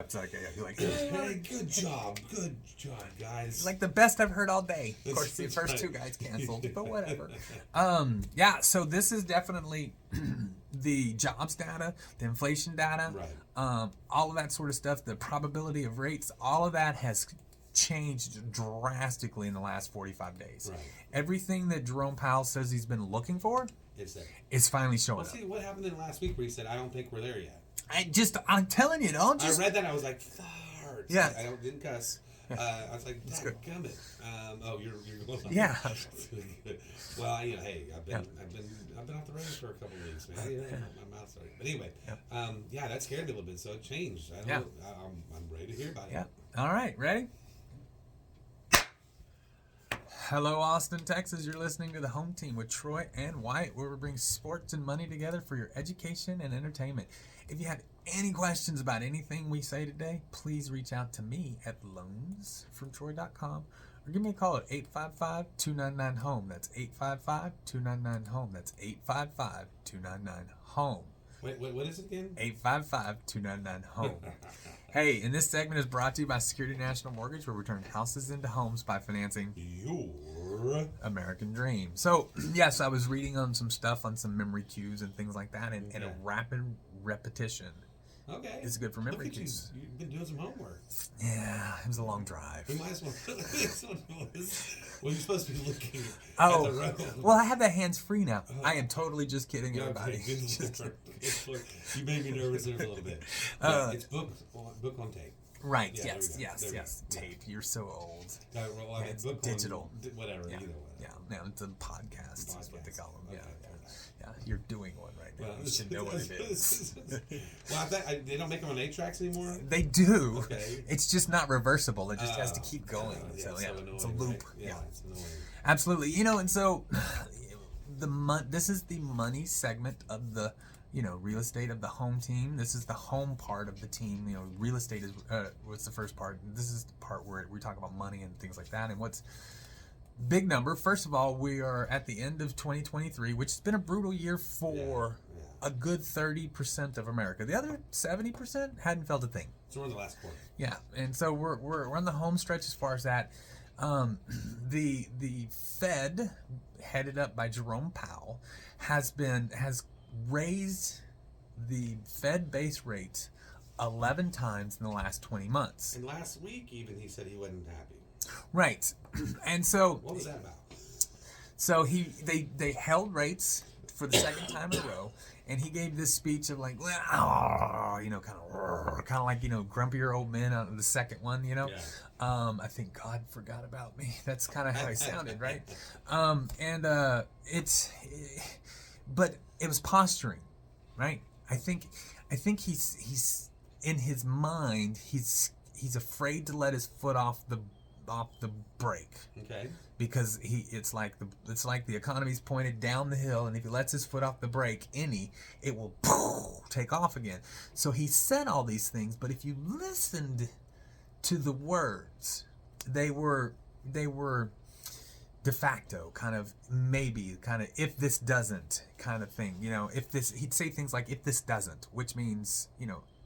It's like, you're like, Hey, good job, guys. like the best I've heard all day. Of course, the first two guys canceled, but whatever. Yeah. So this is definitely the jobs data, the inflation data, Right. all of that sort of stuff. The probability of rates, all of that has changed drastically in the last 45 days. Right. Everything that Jerome Powell says he's been looking for It's there. is finally showing Well, up. see what happened in last week where he said, "I don't think we're there yet." I'm telling you, don't I just. read that. I was like, "Farts." Yeah. Didn't cuss. I was like, That's good. "Gummit." You're going on. Yeah. Well, hey, I've been off the rails for a couple of weeks, man. My mouth's starting. But anyway, that scared me a little bit. So it changed. I'm ready to hear about it. Yeah. All right. Ready? Hello, Austin, Texas. You're listening to the Home Team with Troy and Wyatt, where we bring sports and money together for your education and entertainment. If you have any questions about anything we say today, please reach out to me at loansfromtroy.com or give me a call at 855-299-HOME. That's 855-299-HOME. That's 855-299-HOME. Wait, what is it again? 855-299-HOME. Hey, and this segment is brought to you by Security National Mortgage, where we turn houses into homes by financing Your American dream. So, yes, I was reading on some stuff on some memory cues and things like that, and a rapid repetition okay. is good for memory Look at cues. You've been doing some homework. Yeah, it was a long drive. We might as well. Well, you're supposed to be looking Oh, at the road. well, I have the hands free now. I am totally just kidding everybody. Okay, good Lord. You made me nervous there a little bit. It's book on tape. Right, Yeah, yes. there we go. Tape. You're so old. It's book digital. Whatever. Yeah, You know yeah. Now it's a podcast. That's what they call them. Okay, Yeah. fair enough. Yeah, you're doing one right now. Well, You should know what it is. Well, they don't make them on 8 tracks anymore. They do. Okay. It's just not reversible. It just has to keep going. So annoying, it's a loop. Right? Yeah, It's annoying. absolutely. And so this is the money segment of the real estate of the home team. This is the home part of the team. Real estate is what's the first part. This is the part where we talk about money and things like that. And what's big number. First of all, we are at the end of 2023, which has been a brutal year for a good 30% of America. The other 70% hadn't felt a thing. So we're in the last quarter. Yeah, and so we're on the home stretch as far as that. The Fed, headed up by Jerome Powell, has raised the Fed base rate 11 times in the last 20 months. And last week, even, he said he wasn't happy. Right, and so What was that about? So they held rates for the second time in a row, and he gave this speech of like, kind of like grumpier old men out of the second one, Yeah. I think God forgot about me. That's kind of how he sounded, right? But it was posturing, right? I think he's in his mind he's afraid to let his foot off the brake. Okay. Because it's like the economy's pointed down the hill, and if he lets his foot off the brake it will take off again. So he said all these things, but if you listened to the words, they were de facto kind of maybe kind of if this doesn't kind of thing. If this, he'd say things like if this doesn't, which means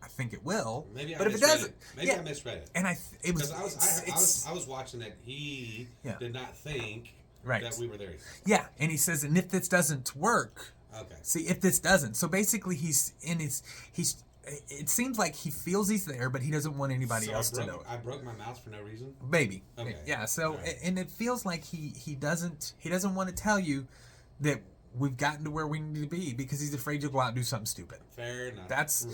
I think it will. Maybe but I if it misread doesn't, it. Maybe I misread it. And it was because I was watching that he did not think that we were there yet. Yeah, and he says, and if this doesn't work, okay. See, if this doesn't, so basically it seems like he feels he's there, but he doesn't want anybody else to know it. I broke my mouse for no reason. Maybe. Okay. Yeah. So, right. And it feels like he doesn't want to tell you that we've gotten to where we need to be because he's afraid you'll go out and do something stupid. Fair enough. That's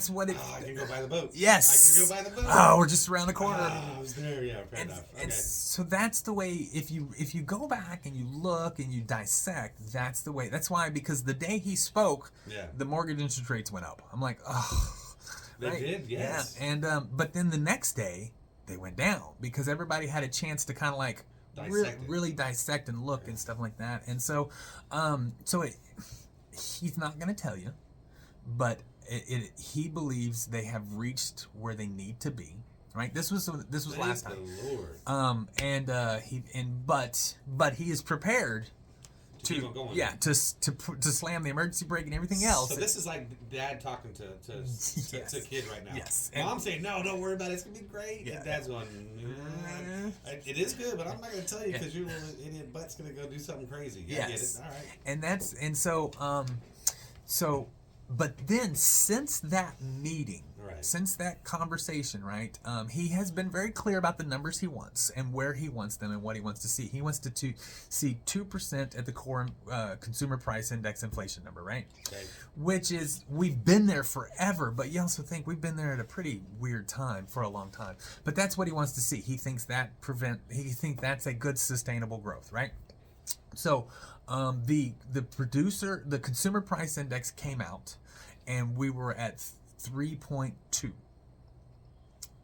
what it. Oh, I can go buy the boat. Yes. I can go buy the boat. Oh, we're just around the corner. Oh, I was there. Yeah. Fair enough. Okay. And so that's the way. If you go back and you look and you dissect, that's the way. That's why, because the day he spoke, the mortgage interest rates went up. I'm like, oh. They did. Yes. Yeah. And but then the next day they went down because everybody had a chance to kind of like really dissect and look and stuff like that. And so, he's not going to tell you, but he believes they have reached where they need to be. Right. This was last time. The Lord. But he is prepared keep on going. to slam the emergency brake and everything else. So this is like dad talking to Yes. a kid right now. Yes. Mom's saying, no, don't worry about it. It's going to be great. Yeah. And dad's going, it is good, but I'm not going to tell you because your little idiot butt's going to go do something crazy. Yeah, Yes. Get it. All right. But then since that meeting, Right. since that conversation, right, he has been very clear about the numbers he wants and where he wants them and what he wants to see. He wants to see 2% at the core consumer price index inflation number, right? Okay. Which is, we've been there forever, but you also think we've been there at a pretty weird time for a long time. But that's what he wants to see. He thinks that's a good sustainable growth, right? So the consumer price index came out, and we were at 3.2.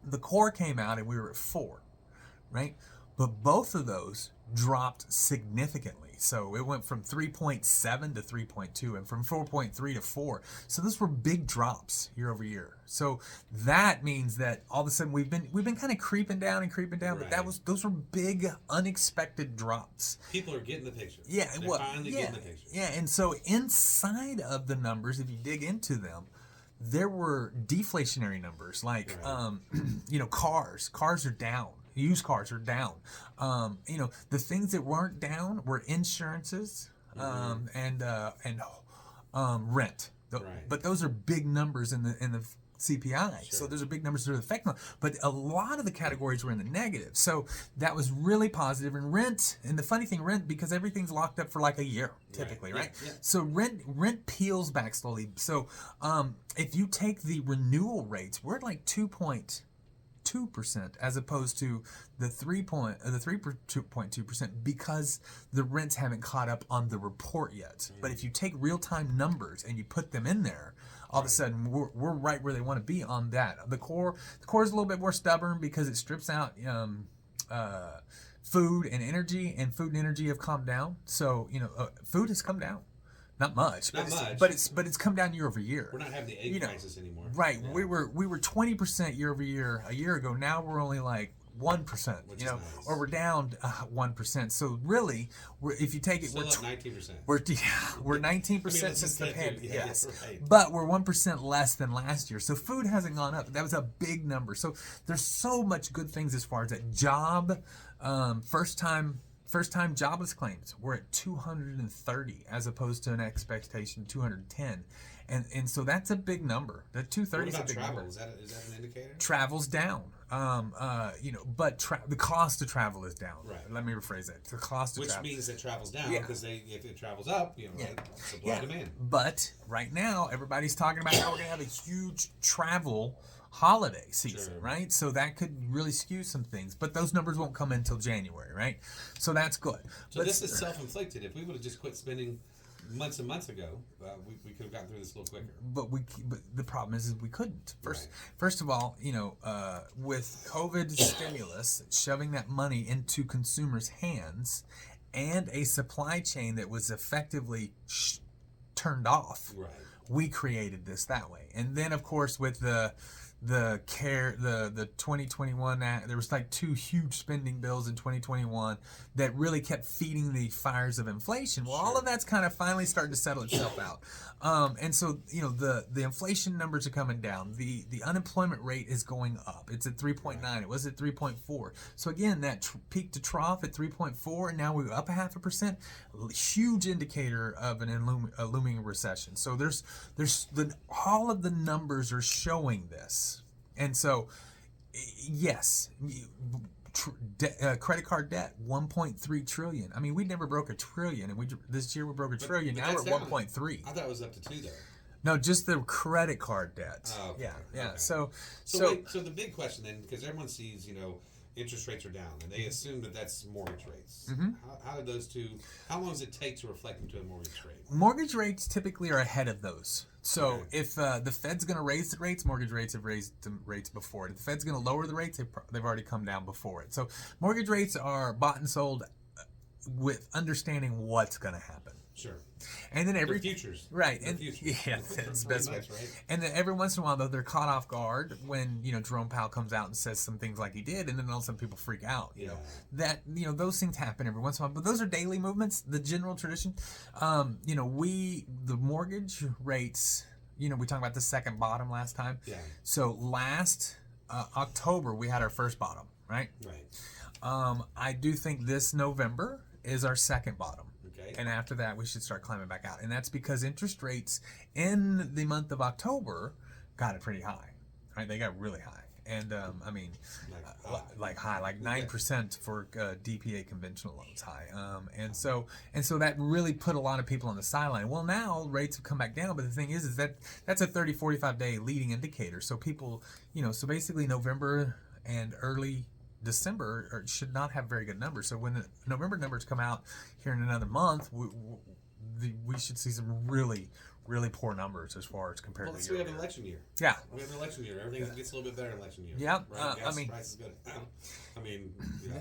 The core came out, and we were at 4, right? But both of those dropped significantly. So it went from 3.7 to 3.2, and from 4.3 to 4. So those were big drops year over year. So that means that all of a sudden we've been kind of creeping down, Right. but those were big unexpected drops. People are getting the picture. Yeah, They're finally getting the picture. Yeah, and so inside of the numbers, if you dig into them, there were deflationary numbers like Right. cars are down. Used cars are down. The things that weren't down were insurances and rent. Right. But those are big numbers in the CPI. Sure. So those are big numbers that affect them. But a lot of the categories were in the negative. So that was really positive. And rent, and the funny thing, because everything's locked up for like a year, typically, right? Yeah. So rent peels back slowly. So if you take the renewal rates, we're at like 2.2% as opposed to the 3.2% because the rents haven't caught up on the report yet. But if you take real-time numbers and you put them in there, all of a sudden we're right where they want to be on that. The core is a little bit more stubborn because it strips out food and energy, and food and energy have calmed down. So food has come down. Not much, but it's come down year over year. We're not having the egg crisis anymore. Right. Yeah. We were 20% year over year a year ago. Now we're only like 1%. Which is nice. Or we're down 1%. So really, if you take it, Still up 19%. We're 19% since the pandemic. Yeah, Yes, right. but we're 1% less than last year. So food hasn't gone up. That was a big number. So there's so much good things as far as that job, first time jobless claims. We're at 230 as opposed to an expectation of 210. And so that's a big number. That 230 is a big travel? number. Is that an indicator? Travel's down. But the cost of travel is down. Right. Let me rephrase that. The cost of Which travel. means that travel's down Yeah. because if it travels up, right, supply demand. But right now, everybody's talking about how we're going to have a huge travel holiday season, Sure. right? So that could really skew some things. But those numbers won't come until January, right? So that's good. So this is self-inflicted. If we would have just quit spending months and months ago, we could have gotten through this a little quicker. But the problem is we couldn't. Right. First of all, with COVID stimulus shoving that money into consumers' hands, and a supply chain that was effectively turned off, Right. we created this that way. And then, of course, with the 2021 there was like 2 huge spending bills in 2021 that really kept feeding the fires of inflation. Well, all of that's kind of finally starting to settle itself out, and so the inflation numbers are coming down. The unemployment rate is going up. It's at 3.9. It was at 3.4. So again, that peak to trough at 3.4, and now we're up 0.5%. Huge indicator of a looming recession. So there's all of the numbers are showing this. And so, yes, credit card debt, 1.3 trillion. I mean, we never broke $1 trillion, and this year we broke $1 trillion. Now we're at 1.3. I thought it was up to 2 though. No, just the credit card debt. Oh, okay. Yeah. Okay. So the big question then, because everyone sees, interest rates are down, and they assume that that's mortgage rates. Mm-hmm. How did those two? How long does it take to reflect into a mortgage rate? Mortgage rates typically are ahead of those. So Okay. if the Fed's going to raise the rates, mortgage rates have raised the rates before it. If the Fed's going to lower the rates, they've already come down before it. So mortgage rates are bought and sold with understanding what's going to happen. Sure. And then They're futures. right, They're and futures. yeah, that's the best way. Much, right? And then every once in a while, though, they're caught off guard when Jerome Powell comes out and says some things like he did, and then all of a sudden people freak out. You know that those things happen every once in a while, but those are daily movements. The general tradition, the mortgage rates. We talked about the second bottom last time. Yeah. So last October we had our first bottom, right? Right. I do think this November is our second bottom. Okay. And after that, we should start climbing back out. And that's because interest rates in the month of October got it pretty high, right? They got really high. And, like high, like 9% for DPA conventional loans high. And so that really put a lot of people on the sideline. Well, now rates have come back down, but the thing is that that's a 30, 45 day leading indicator. So people, so basically November and early December should not have very good numbers. So when the November numbers come out here in another month, we should see some really, really poor numbers as far as compared to the year. We have an election year. Yeah. We have an election year. Everything gets a little bit better in election year. Yeah. Right? Gas price is good.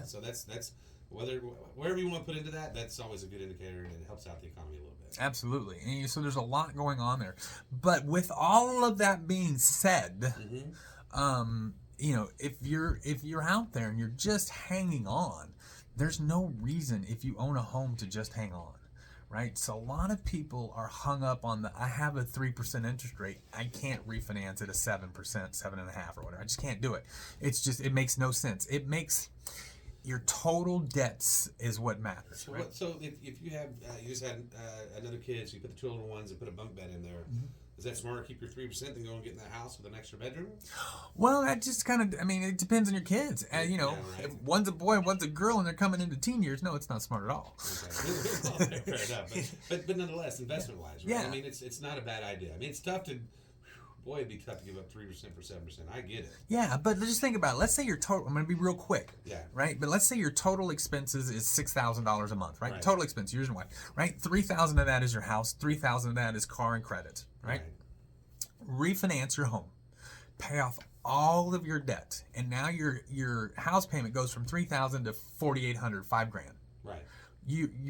So that's wherever you want to put into that, that's always a good indicator, and it helps out the economy a little bit. Absolutely. And so there's a lot going on there. But with all of that being said, if you're out there and you're just hanging on, there's no reason if you own a home to just hang on, right? So a lot of people are hung up on I have a 3% interest rate. I can't refinance at a 7%, 7.5% or whatever. I just can't do it. It makes no sense. It makes your total debts is what matters. So, right? So if you have you just had another kid, so you put the two little ones and put a bunk bed in there. Mm-hmm. Is that smarter to keep your 3% than go and get in that house with an extra bedroom? Well, that just kind of, it depends on your kids. Right. If one's a boy and one's a girl and they're coming into teen years, no, it's not smart at all. Okay. Fair enough. But nonetheless, investment-wise, right? Yeah. It's not a bad idea. It's tough to, boy, it'd be tough to give up 3% for 7%. I get it. Yeah, but just think about it. Let's say your total, I'm going to be real quick. Yeah. Right? But let's say your total expenses is $6,000 a month, right? Total expense, yours and wife, right? $3,000 of that is your house. $3,000 of that is car and credit, right? Refinance your home, pay off all of your debt, and now your house payment goes from $3,000 to $4,800, $5,000. Right.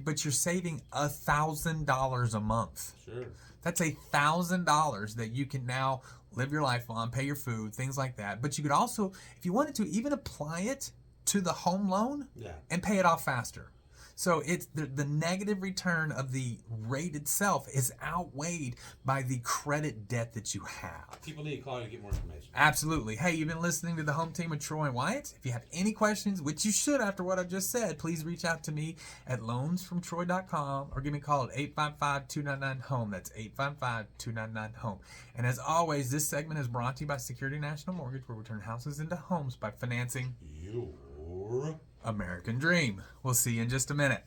But you're saving $1,000 a month. Sure. That's $1,000 that you can now live your life on, pay your food, things like that. But you could also, if you wanted to, even apply it to the home loan and pay it off faster. So it's the negative return of the rate itself is outweighed by the credit debt that you have. People need to call you to get more information. Absolutely. Hey, you've been listening to the Home Team with Troy and Wyatt. If you have any questions, which you should after what I just said, please reach out to me at loansfromtroy.com or give me a call at 855-299-HOME. That's 855-299-HOME. And as always, this segment is brought to you by Security National Mortgage, where we turn houses into homes by financing your American Dream. We'll see you in just a minute.